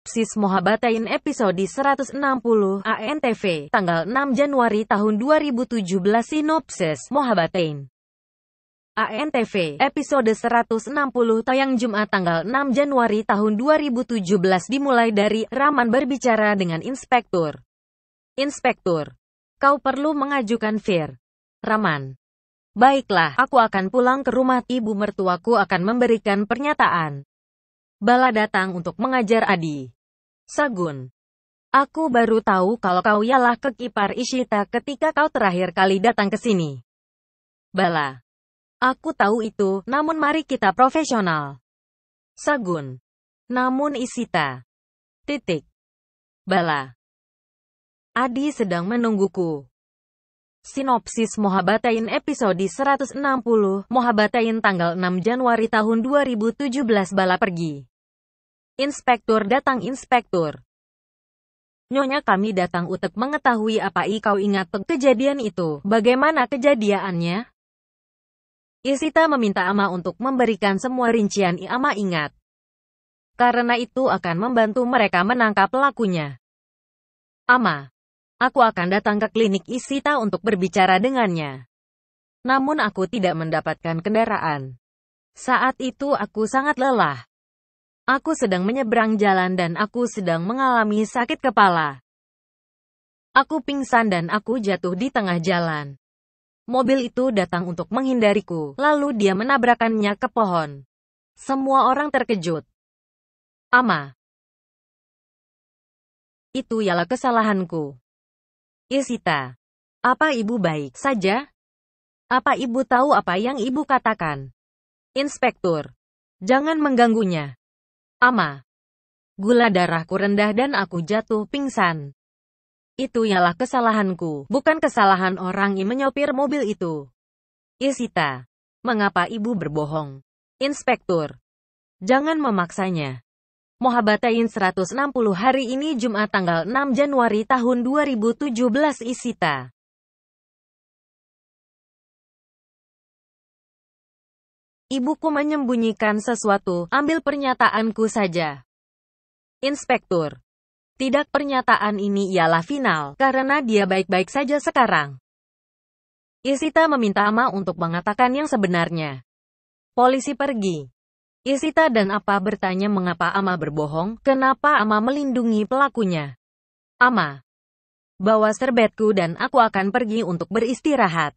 Sinopsis Mohabbatain episode 160 ANTV, tanggal 6 Januari tahun 2017. Sinopsis Mohabbatain ANTV, episode 160 tayang Jumat tanggal 6 Januari tahun 2017. Dimulai dari Rahman berbicara dengan Inspektur. Inspektur, kau perlu mengajukan Fir. Rahman, baiklah, aku akan pulang ke rumah. Ibu mertuaku akan memberikan pernyataan. Bala datang untuk mengajar Adi. Sagun, aku baru tahu kalau kau ialah kekipar Ishita ketika kau terakhir kali datang ke sini. Bala, aku tahu itu, namun mari kita profesional. Sagun, namun Ishita. Bala, Adi sedang menungguku. Sinopsis Mohabbatain episode 160 Mohabbatain tanggal 6 Januari tahun 2017. Bala pergi. Inspektur datang. Inspektur, Nyonya, kami datang untuk mengetahui apa kau ingat kejadian itu. Bagaimana kejadiannya? Ishita meminta Ama untuk memberikan semua rincian. Ama ingat, karena itu akan membantu mereka menangkap pelakunya. Ama, aku akan datang ke klinik Ishita untuk berbicara dengannya. Namun aku tidak mendapatkan kendaraan. Saat itu aku sangat lelah. Aku sedang menyeberang jalan dan aku sedang mengalami sakit kepala. Aku pingsan dan aku jatuh di tengah jalan. Mobil itu datang untuk menghindariku, lalu dia menabrakannya ke pohon. Semua orang terkejut. Ama, itu ialah kesalahanku. Ishita, apa ibu baik saja? Apa ibu tahu apa yang ibu katakan? Inspektur, jangan mengganggunya. Ama, gula darahku rendah dan aku jatuh pingsan. Itu ialah kesalahanku, bukan kesalahan orang yang menyopir mobil itu. Ishita, mengapa ibu berbohong? Inspektur, jangan memaksanya. Mohabbatain 160 hari ini Jumat tanggal 6 Januari tahun 2017. Ishita, ibuku menyembunyikan sesuatu, ambil pernyataanku saja. Inspektur, tidak, pernyataan ini ialah final, karena dia baik-baik saja sekarang. Ishita meminta Ama untuk mengatakan yang sebenarnya. Polisi pergi. Ishita dan Apa bertanya mengapa Ama berbohong, kenapa Ama melindungi pelakunya. Ama, bawa serbetku dan aku akan pergi untuk beristirahat.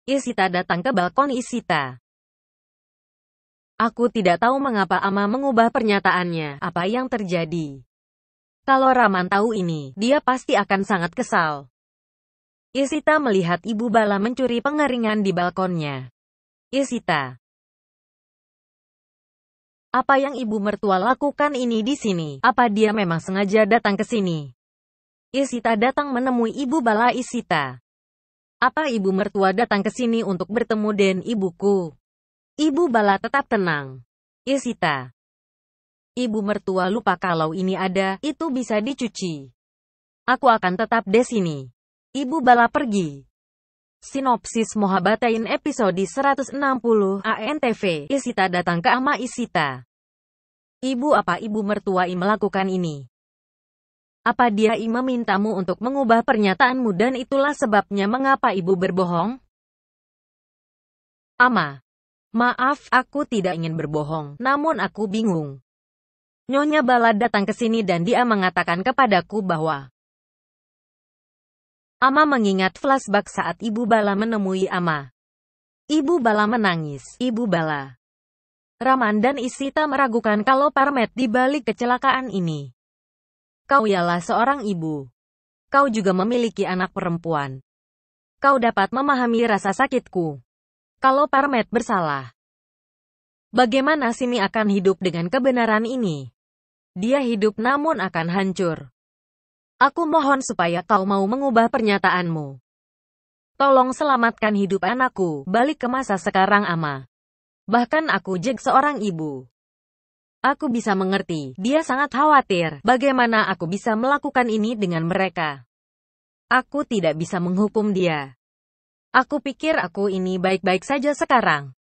Ishita datang ke balkon. Ishita, aku tidak tahu mengapa Ama mengubah pernyataannya. Apa yang terjadi? Kalau Rahman tahu ini, dia pasti akan sangat kesal. Ishita melihat Ibu Bala mencuri pengeringan di balkonnya. Ishita, apa yang ibu mertua lakukan ini di sini? Apa dia memang sengaja datang ke sini? Ishita datang menemui Ibu Bala. Ishita, apa ibu mertua datang ke sini untuk bertemu dengan ibuku? Ibu Bala tetap tenang. Ishita, ibu mertua lupa kalau ini ada, itu bisa dicuci. Aku akan tetap di sini. Ibu Bala pergi. Sinopsis Mohabbatain episode 160 ANTV. Ishita datang ke Ama. Ishita, ibu, apa ibu mertua melakukan ini? Apa dia memintamu untuk mengubah pernyataanmu dan itulah sebabnya mengapa ibu berbohong? Ama, maaf, aku tidak ingin berbohong, namun aku bingung. Nyonya Bala datang ke sini dan dia mengatakan kepadaku bahwa Ama mengingat flashback saat Ibu Bala menemui Ama. Ibu Bala menangis. Ibu Bala, Rahman dan Ishita meragukan kalau Parmet di balik kecelakaan ini. Kau ialah seorang ibu. Kau juga memiliki anak perempuan. Kau dapat memahami rasa sakitku. Kalau Parmet bersalah, bagaimana Simi akan hidup dengan kebenaran ini? Dia hidup namun akan hancur. Aku mohon supaya kau mau mengubah pernyataanmu. Tolong selamatkan hidup anakku, balik ke masa sekarang Ama. Bahkan aku juga seorang ibu. Aku bisa mengerti, dia sangat khawatir, bagaimana aku bisa melakukan ini dengan mereka. Aku tidak bisa menghukum dia. Aku pikir aku ini baik-baik saja sekarang.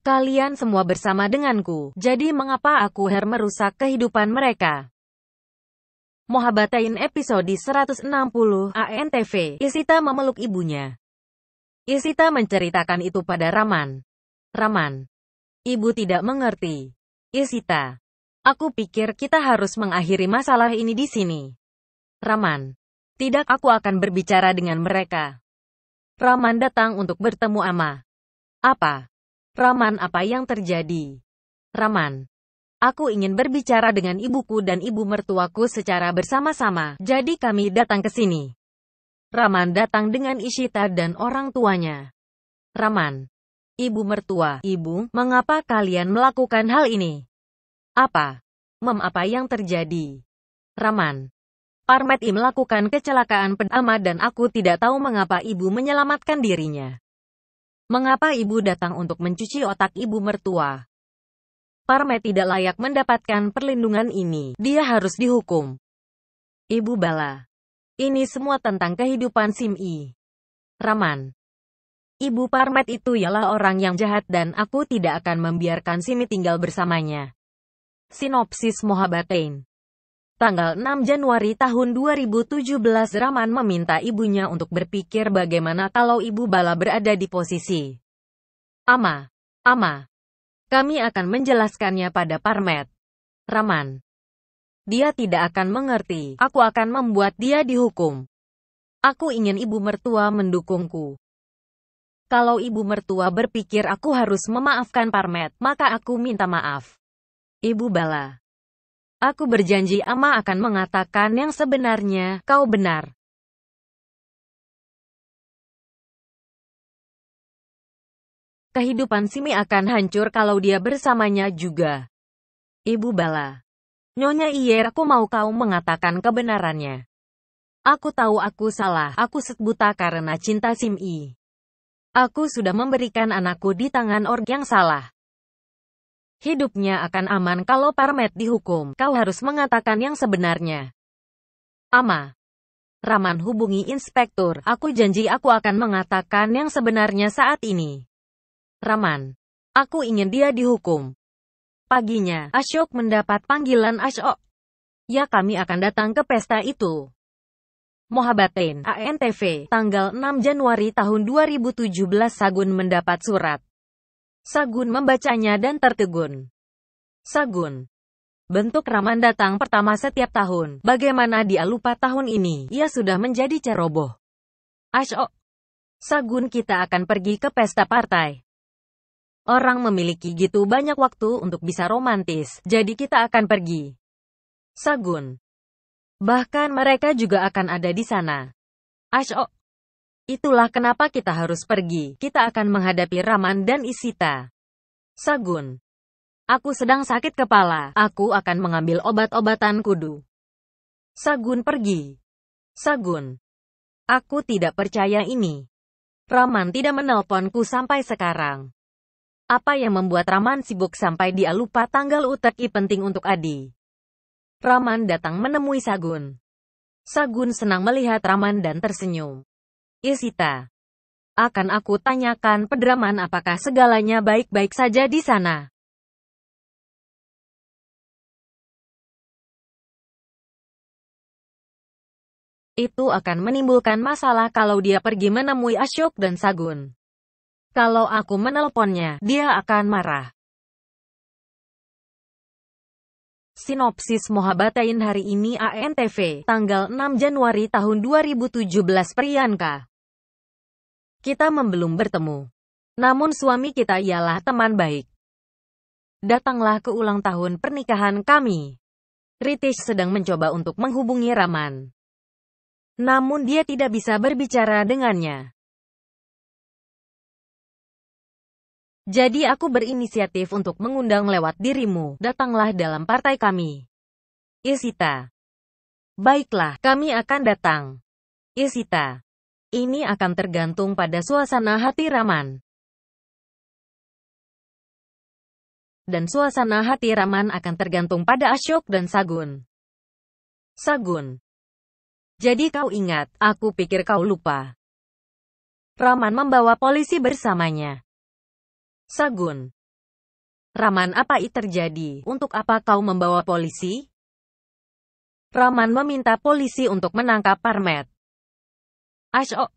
Kalian semua bersama denganku, jadi mengapa aku harus merusak kehidupan mereka? Mohabbatain episode 160 ANTV. Isita memeluk ibunya. Isita menceritakan itu pada Raman. Raman, ibu tidak mengerti. Isita, aku pikir kita harus mengakhiri masalah ini di sini. Raman, tidak, aku akan berbicara dengan mereka. Raman datang untuk bertemu Ama. Apa? Raman, apa yang terjadi? Raman, aku ingin berbicara dengan ibuku dan ibu mertuaku secara bersama-sama, jadi kami datang ke sini. Raman datang dengan Ishita dan orang tuanya. Raman, ibu mertua, ibu, mengapa kalian melakukan hal ini? Apa? Apa yang terjadi? Raman, Parmet melakukan kecelakaan pedama dan aku tidak tahu mengapa ibu menyelamatkan dirinya. Mengapa ibu datang untuk mencuci otak ibu mertua? Parmet tidak layak mendapatkan perlindungan ini. Dia harus dihukum. Ibu bala. Ini semua tentang kehidupan Sim'i. Raman. Ibu Parmet itu ialah orang yang jahat dan aku tidak akan membiarkan Sim'i tinggal bersamanya. Sinopsis Mohabbatain. Tanggal 6 Januari tahun 2017 Raman meminta ibunya untuk berpikir bagaimana kalau ibu bala berada di posisi Ama. Kami akan menjelaskannya pada Parmet. Raman. Dia tidak akan mengerti. Aku akan membuat dia dihukum. Aku ingin ibu mertua mendukungku. Kalau ibu mertua berpikir aku harus memaafkan Parmet, maka aku minta maaf. Ibu bala. Aku berjanji Ama akan mengatakan yang sebenarnya, kau benar. Kehidupan Sim'i akan hancur kalau dia bersamanya juga. Ibu bala. Nyonya Iyer, aku mau kau mengatakan kebenarannya. Aku tahu aku salah, aku buta karena cinta Sim'i. Aku sudah memberikan anakku di tangan orang yang salah. Hidupnya akan aman kalau Parmet dihukum. Kau harus mengatakan yang sebenarnya. Ama. Raman hubungi inspektur. Aku janji aku akan mengatakan yang sebenarnya saat ini. Raman. Aku ingin dia dihukum. Paginya, Ashok mendapat panggilan Ashok. Ya, kami akan datang ke pesta itu. Mohabbatain ANTV. Tanggal 6 Januari tahun 2017 Sagun mendapat surat. Sagun membacanya dan tertegun. Sagun. Bentuk Raman datang pertama setiap tahun. Bagaimana dia lupa tahun ini? Ia sudah menjadi ceroboh. Ashok. Sagun, kita akan pergi ke pesta partai. Orang memiliki gitu banyak waktu untuk bisa romantis, jadi kita akan pergi. Sagun. Bahkan mereka juga akan ada di sana. Ashok. Itulah kenapa kita harus pergi. Kita akan menghadapi Raman dan Isita. Sagun. Aku sedang sakit kepala. Aku akan mengambil obat-obatan kudu. Sagun pergi. Sagun. Aku tidak percaya ini. Raman tidak menelponku sampai sekarang. Apa yang membuat Raman sibuk sampai dia lupa tanggal UTI penting untuk Adi? Raman datang menemui Sagun. Sagun senang melihat Raman dan tersenyum. Isita. Akan aku tanyakan Pedraman apakah segalanya baik-baik saja di sana. Itu akan menimbulkan masalah kalau dia pergi menemui Ashok dan Sagun. Kalau aku menelponnya, dia akan marah. Sinopsis Mohabbatain hari ini ANTV. Tanggal 6 Januari tahun 2017 Priyanka. Kita belum bertemu. Namun suami kita ialah teman baik. Datanglah ke ulang tahun pernikahan kami. Ritesh sedang mencoba untuk menghubungi Raman. Namun dia tidak bisa berbicara dengannya. Jadi aku berinisiatif untuk mengundang lewat dirimu. Datanglah dalam partai kami. Isita. Baiklah, kami akan datang. Isita. Ini akan tergantung pada suasana hati Raman. Dan suasana hati Raman akan tergantung pada Ashok dan Sagun. Sagun. Jadi kau ingat, aku pikir kau lupa. Raman membawa polisi bersamanya. Sagun. Raman, apa yang terjadi? Untuk apa kau membawa polisi? Raman meminta polisi untuk menangkap Parmet. Ashok.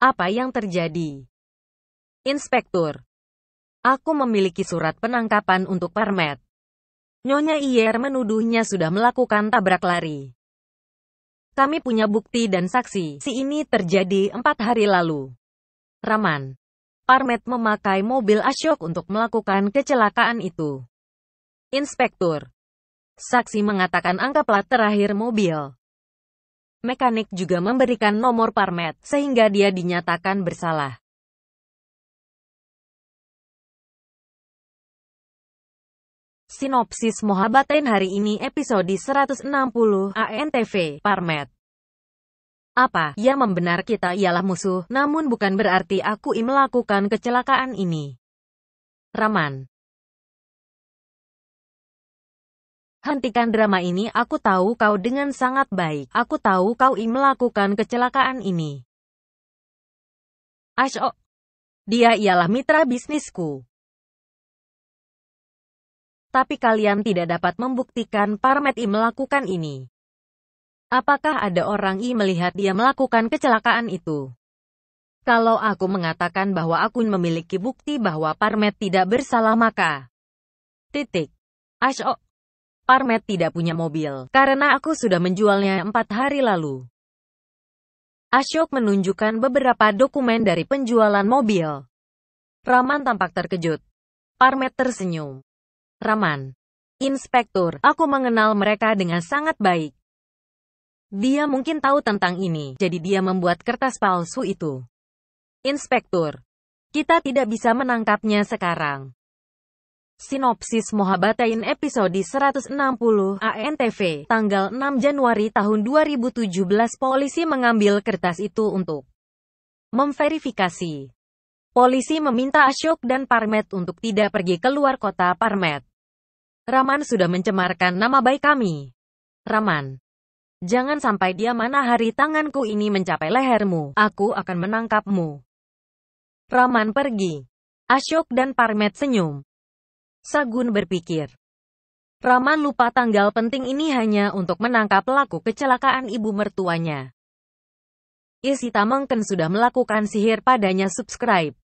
Apa yang terjadi? Inspektur. Aku memiliki surat penangkapan untuk Parmet. Nyonya Iyer menuduhnya sudah melakukan tabrak lari. Kami punya bukti dan saksi. Si ini terjadi 4 hari lalu. Raman. Parmet memakai mobil Ashok untuk melakukan kecelakaan itu. Inspektur. Saksi mengatakan angka plat terakhir mobil. Mekanik juga memberikan nomor Parmet, sehingga dia dinyatakan bersalah. Sinopsis Mohabbatain hari ini episode 160 ANTV, Parmet. Apa yang membenar kita ialah musuh, namun bukan berarti aku melakukan kecelakaan ini. Raman. Hentikan drama ini, aku tahu kau dengan sangat baik. Aku tahu kau melakukan kecelakaan ini. Ashok. Dia ialah mitra bisnisku. Tapi kalian tidak dapat membuktikan Parmet melakukan ini. Apakah ada orang melihat dia melakukan kecelakaan itu? Kalau aku mengatakan bahwa aku memiliki bukti bahwa Parmet tidak bersalah maka... Ashok. Parmet tidak punya mobil, karena aku sudah menjualnya 4 hari lalu. Ashok menunjukkan beberapa dokumen dari penjualan mobil. Raman tampak terkejut. Parmet tersenyum. Raman. Inspektur, aku mengenal mereka dengan sangat baik. Dia mungkin tahu tentang ini, jadi dia membuat kertas palsu itu. Inspektur. Kita tidak bisa menangkapnya sekarang. Sinopsis Mohabbatain episode 160 ANTV, tanggal 6 Januari tahun 2017. Polisi mengambil kertas itu untuk memverifikasi. Polisi meminta Ashok dan Parmet untuk tidak pergi keluar kota. Parmet. Raman sudah mencemarkan nama baik kami. Raman. Jangan sampai dia mana hari tanganku ini mencapai lehermu. Aku akan menangkapmu. Raman pergi. Ashok dan Parmet senyum. Sagun berpikir. Raman lupa tanggal penting ini hanya untuk menangkap pelaku kecelakaan ibu mertuanya. Isita mungkin sudah melakukan sihir padanya. Subscribe.